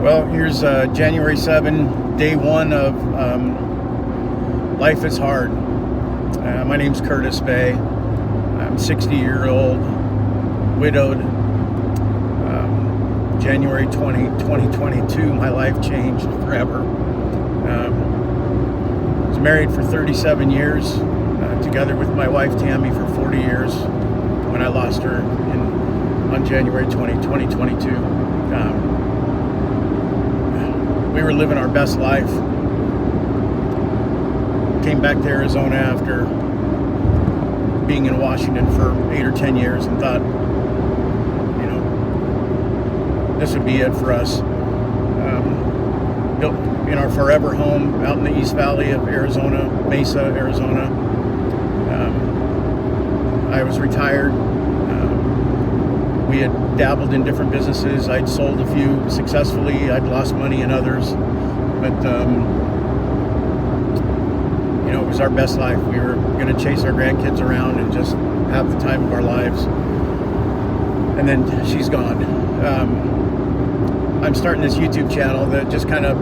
Well, here's January 7, day one of Life is Hard. My name's Curtis Bay. I'm 60-year-old, widowed. January 2022, my life changed forever. I was married for 37 years, together with my wife Tammy for 40 years when I lost her on January 20, 2022. We were living our best life. Came back to Arizona after being in Washington for 8 or 10 years and thought, this would be it for us. Built in our forever home out in the East Valley of Arizona, Mesa, Arizona. I was retired. We had dabbled in different businesses. I'd sold a few successfully. I'd lost money in others. But, it was our best life. We were going to chase our grandkids around and just have the time of our lives. And then she's gone. I'm starting this YouTube channel that just kind of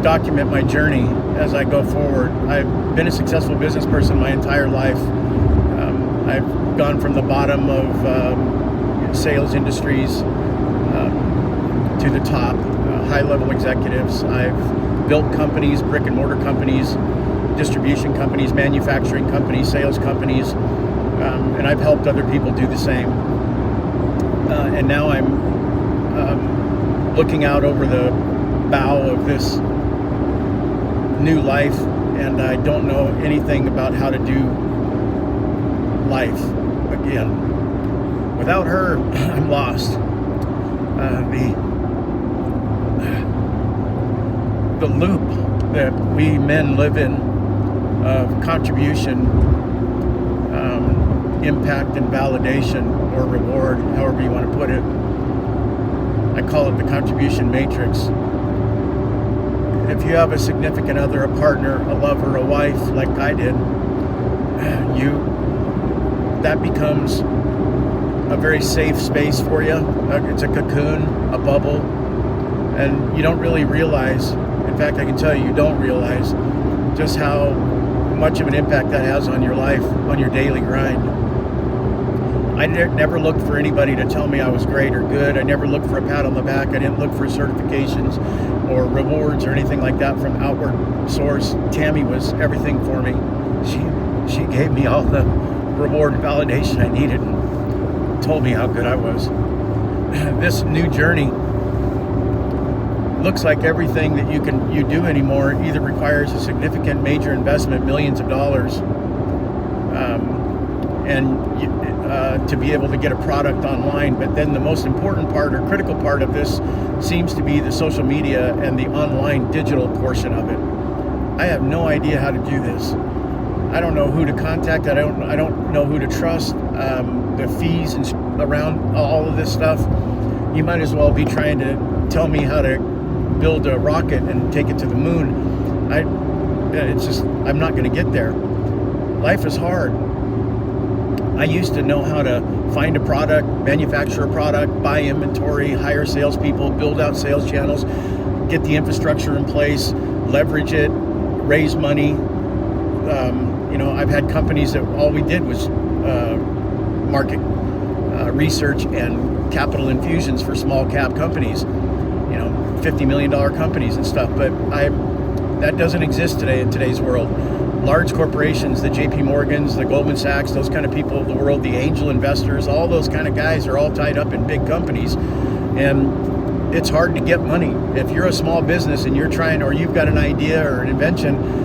document my journey as I go forward. I've been a successful business person my entire life. I've gone from the bottom of sales industries to the top, high-level executives. I've built companies, brick and mortar companies, distribution companies, manufacturing companies, sales companies, and I've helped other people do the same. And now I'm looking out over the bow of this new life, and I don't know anything about how to do life again. Without her, I'm lost. The loop that we men live in of contribution, impact and validation or reward, however you want to put it. I call it the contribution matrix. If you have a significant other, a partner, a lover, a wife, like I did, that becomes a very safe space for you. It's a cocoon, a bubble, and you don't really realize, in fact, I can tell you, you don't realize just how much of an impact that has on your life, on your daily grind. I never looked for anybody to tell me I was great or good. I never looked for a pat on the back. I didn't look for certifications or rewards or anything like that from outward source. Tammy was everything for me. She gave me all the reward and validation I needed and told me how good I was. This new journey looks like everything that you do anymore either requires a significant major investment, millions of dollars, to be able to get a product online. But then the most important part or critical part of this seems to be the social media and the online digital portion of it. I have no idea how to do this. I don't know who to contact. I don't know who to trust. The fees and around all of this stuff. You might as well be trying to tell me how to build a rocket and take it to the moon. I'm not going to get there. Life is hard. I used to know how to find a product, manufacture a product, buy inventory, hire salespeople, build out sales channels, get the infrastructure in place, leverage it, raise money. I've had companies that all we did was market research and capital infusions for small cap companies, $50 million companies and stuff. But that doesn't exist today in today's world. Large corporations, the JP Morgans, the Goldman Sachs, those kind of people of the world, the angel investors, all those kind of guys are all tied up in big companies. And it's hard to get money. If you're a small business and you're trying, or you've got an idea or an invention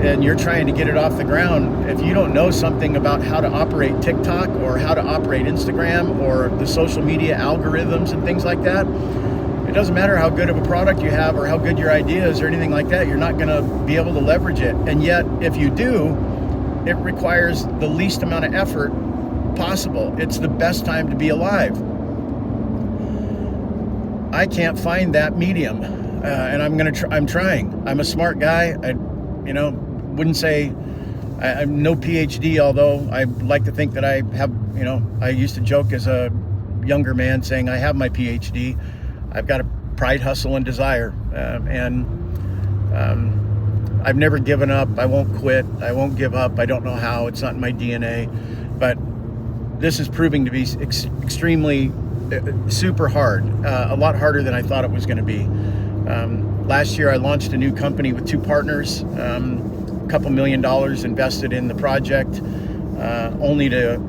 and you're trying to get it off the ground, if you don't know something about how to operate TikTok or how to operate Instagram or the social media algorithms and things like that, it doesn't matter how good of a product you have or how good your idea is or anything like that, you're not going to be able to leverage it. And yet, if you do, it requires the least amount of effort possible. It's the best time to be alive. I can't find that medium, and I'm trying. I'm a smart guy. I wouldn't say I'm no PhD, although I like to think that I have. I used to joke as a younger man saying I have my PhD. I've got a pride, hustle, and desire. I've never given up. I won't quit. I won't give up. I don't know how. It's not in my DNA. But this is proving to be extremely super hard, a lot harder than I thought it was going to be. Last year, I launched a new company with two partners, a couple $1 million invested in the project, only to,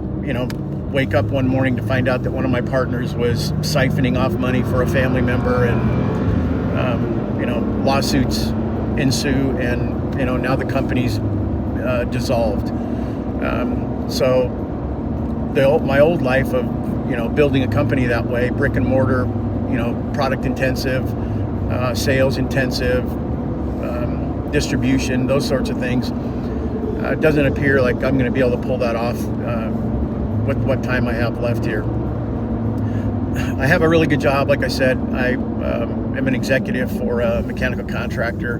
wake up one morning to find out that one of my partners was siphoning off money for a family member, and lawsuits ensue, and now the company's dissolved. So my old life of building a company that way, brick and mortar, product intensive, sales intensive, distribution, those sorts of things, it doesn't appear like I'm going to be able to pull that off with what time I have left here. I have a really good job. Like I said, I am an executive for a mechanical contractor.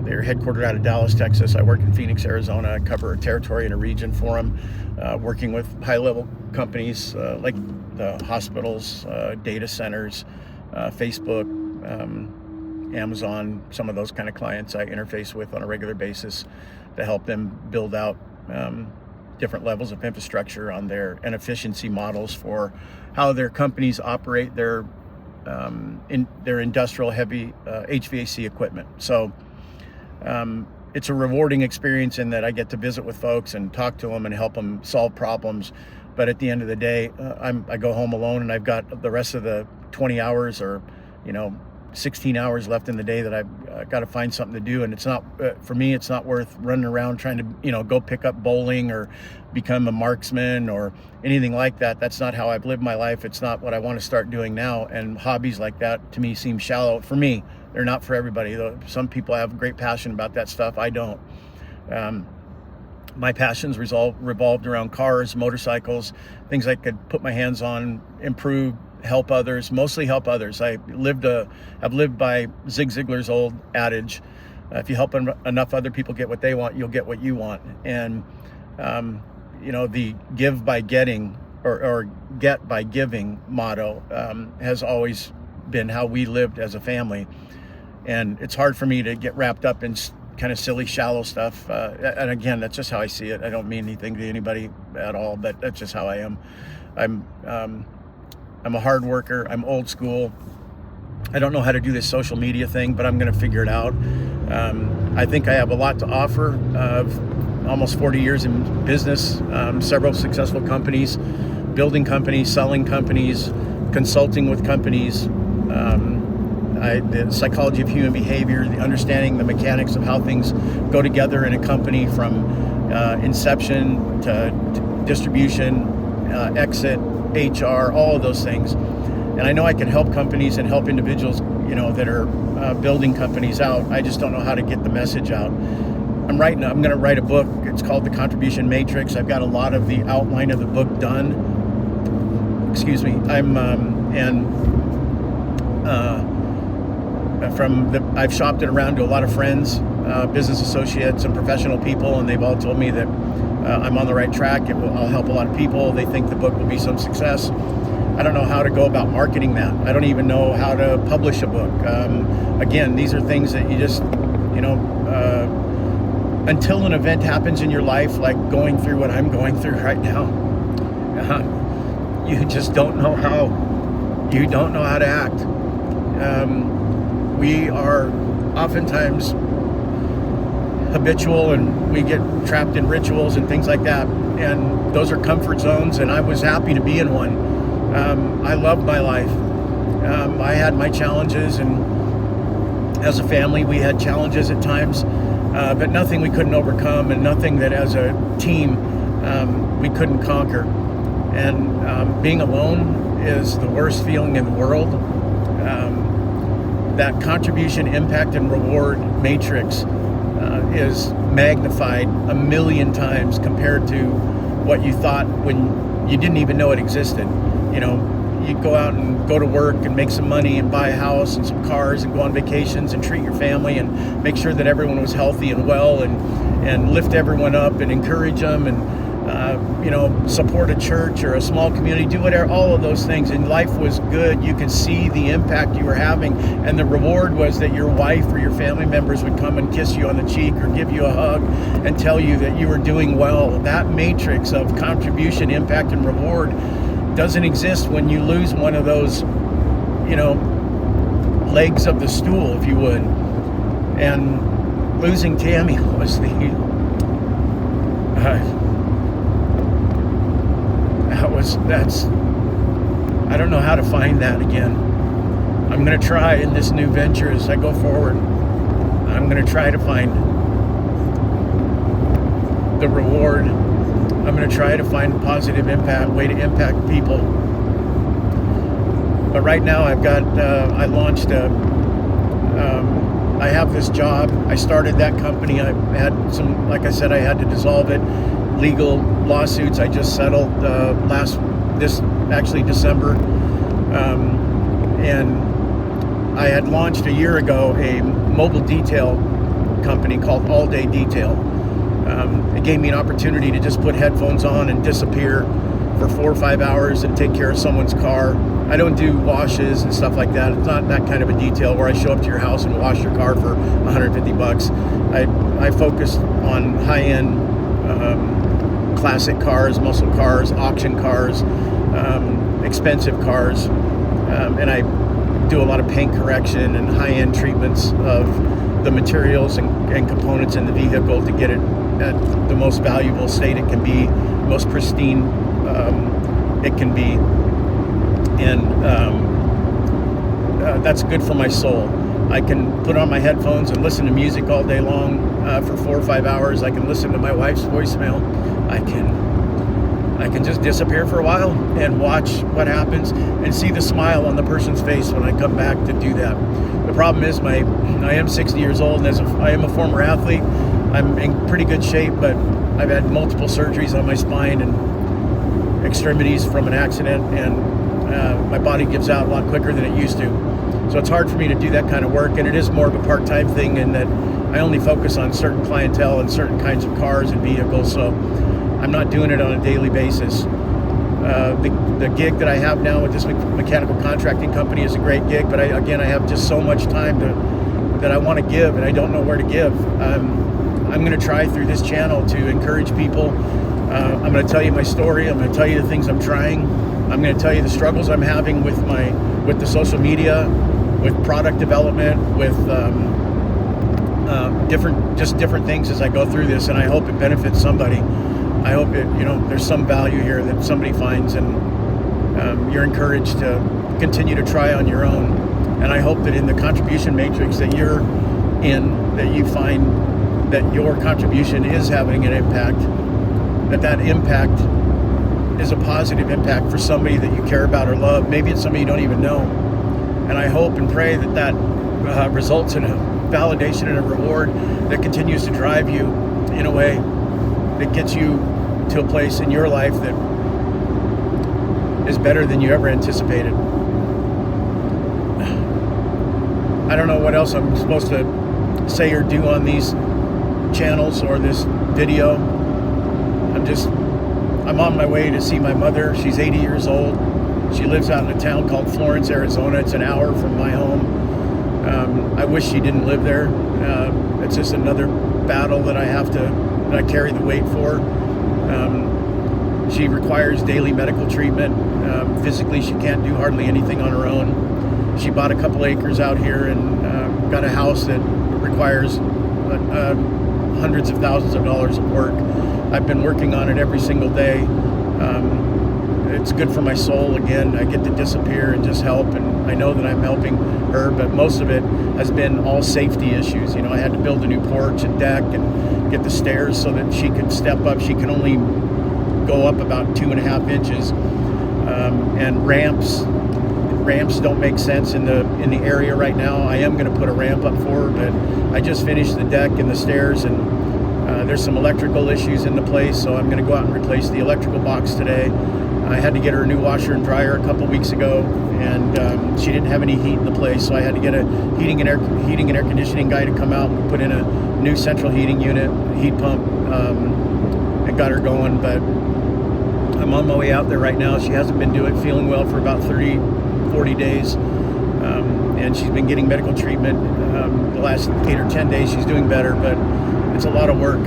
They're headquartered out of Dallas, Texas. I work in Phoenix, Arizona. I cover a territory and a region for them, working with high-level companies like the hospitals, data centers, Facebook, Amazon, some of those kind of clients I interface with on a regular basis to help them build out different levels of infrastructure on their efficiency models for how their companies operate their industrial heavy HVAC equipment. So it's a rewarding experience in that I get to visit with folks and talk to them and help them solve problems. But at the end of the day, I go home alone, and I've got the rest of the 20 hours or 16 hours left in the day that I've got to find something to do. And it's not, for me, it's not worth running around trying to, go pick up bowling or become a marksman or anything like that. That's not how I've lived my life. It's not what I want to start doing now. And hobbies like that to me seem shallow. For me, they're not for everybody, though. Some people have great passion about that stuff. I don't. My passions revolved around cars, motorcycles, things I could put my hands on, improve, help others, mostly help others. I've lived by Zig Ziglar's old adage, if you help enough other people get what they want, you'll get what you want. And, the give by getting or get by giving motto has always been how we lived as a family. And it's hard for me to get wrapped up in kind of silly, shallow stuff. And again, that's just how I see it. I don't mean anything to anybody at all, but that's just how I am. I'm a hard worker. I'm old school. I don't know how to do this social media thing, but I'm going to figure it out. I think I have a lot to offer. Almost 40 years in business, several successful companies, building companies, selling companies, consulting with companies, the psychology of human behavior, the understanding the mechanics of how things go together in a company from inception to distribution, exit, HR, all of those things. And I know I can help companies and help individuals, that are building companies out. I just don't know how to get the message out. I'm going to write a book. It's called The Contribution Matrix. I've got a lot of the outline of the book done. Excuse me. I've shopped it around to a lot of friends, business associates and professional people, and they've all told me that I'm on the right track. I'll help a lot of people. They think the book will be some success. I don't know how to go about marketing that. I don't even know how to publish a book. Again, these are things that you just, until an event happens in your life, like going through what I'm going through right now, you just don't know how. You don't know how to act. We are oftentimes habitual, and we get trapped in rituals and things like that, and those are comfort zones, and I was happy to be in one. I loved my life. I had my challenges, and as a family we had challenges at times, but nothing we couldn't overcome, and nothing that as a team we couldn't conquer. And being alone is the worst feeling in the world. That contribution, impact, and reward matrix is magnified 1,000,000 times compared to what you thought when you didn't even know it existed. You'd go out and go to work and make some money and buy a house and some cars and go on vacations and treat your family and make sure that everyone was healthy and well, and lift everyone up and encourage them and support a church or a small community, do whatever, all of those things. And life was good. You could see the impact you were having. And the reward was that your wife or your family members would come and kiss you on the cheek or give you a hug and tell you that you were doing well. That matrix of contribution, impact, and reward doesn't exist when you lose one of those, legs of the stool, if you would. And losing Tammy was I don't know how to find that again. I'm going to try in this new venture as I go forward. I'm going to try to find the reward. I'm going to try to find a positive way to impact people. But right now I launched I have this job. I started that company. I had some, like I said, I had to dissolve it. Legal lawsuits I just settled December. And I had launched a year ago a mobile detail company called All Day Detail. It gave me an opportunity to just put headphones on and disappear for 4 or 5 hours and take care of someone's car. I don't do washes and stuff like that. It's not that kind of a detail where I show up to your house and wash your car for $150. I focus on high-end classic cars, muscle cars, auction cars, expensive cars, and I do a lot of paint correction and high-end treatments of the materials and components in the vehicle to get it at the most valuable state it can be, most pristine it can be, and that's good for my soul. I can put on my headphones and listen to music all day long for 4 or 5 hours. I can listen to my wife's voicemail. I can just disappear for a while and watch what happens and see the smile on the person's face when I come back to do that. The problem is I am 60 years old, and I am a former athlete. I'm in pretty good shape, but I've had multiple surgeries on my spine and extremities from an accident, and my body gives out a lot quicker than it used to. So it's hard for me to do that kind of work, and it is more of a part-time thing in that I only focus on certain clientele and certain kinds of cars and vehicles, so I'm not doing it on a daily basis. The gig that I have now with this mechanical contracting company is a great gig, but I have just so much time that I want to give, and I don't know where to give. I'm going to try through this channel to encourage people. I'm going to tell you my story. I'm going to tell you the things I'm trying. I'm going to tell you the struggles I'm having with the social media, with product development, with different things as I go through this, and I hope it benefits somebody. I hope there's some value here that somebody finds, and you're encouraged to continue to try on your own. And I hope that in the contribution matrix that you're in, that you find that your contribution is having an impact, that impact is a positive impact for somebody that you care about or love. Maybe it's somebody you don't even know. And I hope and pray that results in a validation and a reward that continues to drive you in a way that gets you to a place in your life that is better than you ever anticipated. I don't know what else I'm supposed to say or do on these channels or this video. I'm on my way to see my mother. She's 80 years old. She lives out in a town called Florence, Arizona. It's an hour from my home. I wish she didn't live there. It's just another battle that I carry the weight for. She requires daily medical treatment. Physically, she can't do hardly anything on her own. She bought a couple acres out here and got a house that requires hundreds of thousands of dollars of work. I've been working on it every single day. It's good for my soul. Again, I get to disappear and just help, and I know that I'm helping her, but most of it has been all safety issues. I had to build a new porch and deck and get the stairs so that she could step up. She can only go up about 2.5 inches, and ramps don't make sense in the area right now. I am going to put a ramp up for her, but I just finished the deck and the stairs, and there's some electrical issues in the place, so I'm going to go out and replace the electrical box today. I had to get her a new washer and dryer a couple weeks ago, and she didn't have any heat in the place, so I had to get a heating and air conditioning guy to come out and put in a new central heating unit, heat pump, and got her going. But I'm on my way out there right now. She hasn't been feeling well for about 40 days. And she's been getting medical treatment. The last 8 or 10 days she's doing better, but it's a lot of work.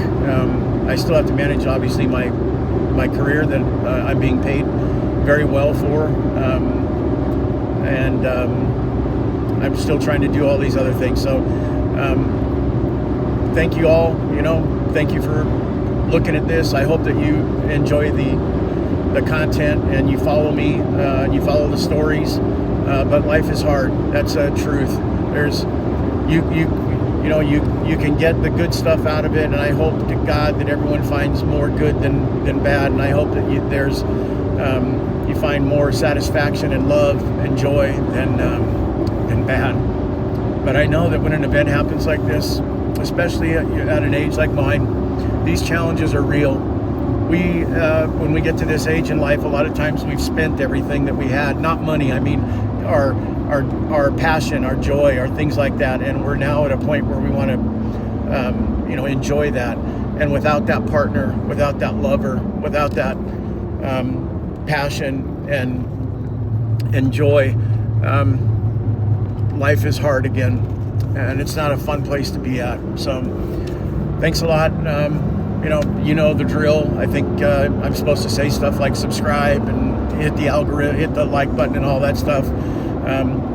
I still have to manage, obviously, my career that I'm being paid very well for. And I'm still trying to do all these other things. So thank you all. Thank you for looking at this. I hope that you enjoy the content and you follow me and you follow the stories. But life is hard. That's a truth. There's you can get the good stuff out of it, and I hope to God that everyone finds more good than bad, and I hope that you find more satisfaction and love and joy than bad. But I know that when an event happens like this, especially at an age like mine, these challenges are real. When we get to this age in life, a lot of times we've spent everything that we had, not money, I mean our passion, our joy, our things like that, and we're now at a point where we want to enjoy that. And without that partner, without that lover, without that passion and joy, life is hard again, and it's not a fun place to be at. So thanks a lot. You know the drill. I think I'm supposed to say stuff like subscribe and hit the algorithm, hit the like button and all that stuff.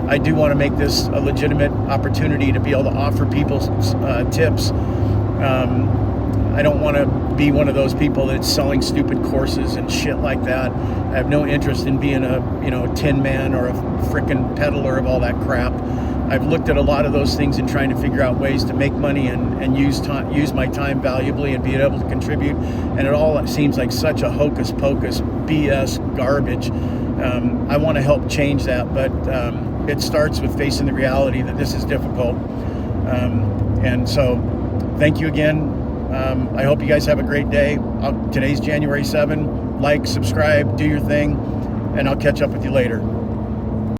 I do want to make this a legitimate opportunity to be able to offer people tips. I don't want to be one of those people that's selling stupid courses and shit like that. I have no interest in being a tin man or a frickin' peddler of all that crap. I've looked at a lot of those things and trying to figure out ways to make money and use my time valuably and be able to contribute. And it all seems like such a hocus pocus, BS, garbage. I want to help change that, but it starts with facing the reality that this is difficult. And so thank you again. I hope you guys have a great day. Today's January 7. Like, subscribe, do your thing, and I'll catch up with you later.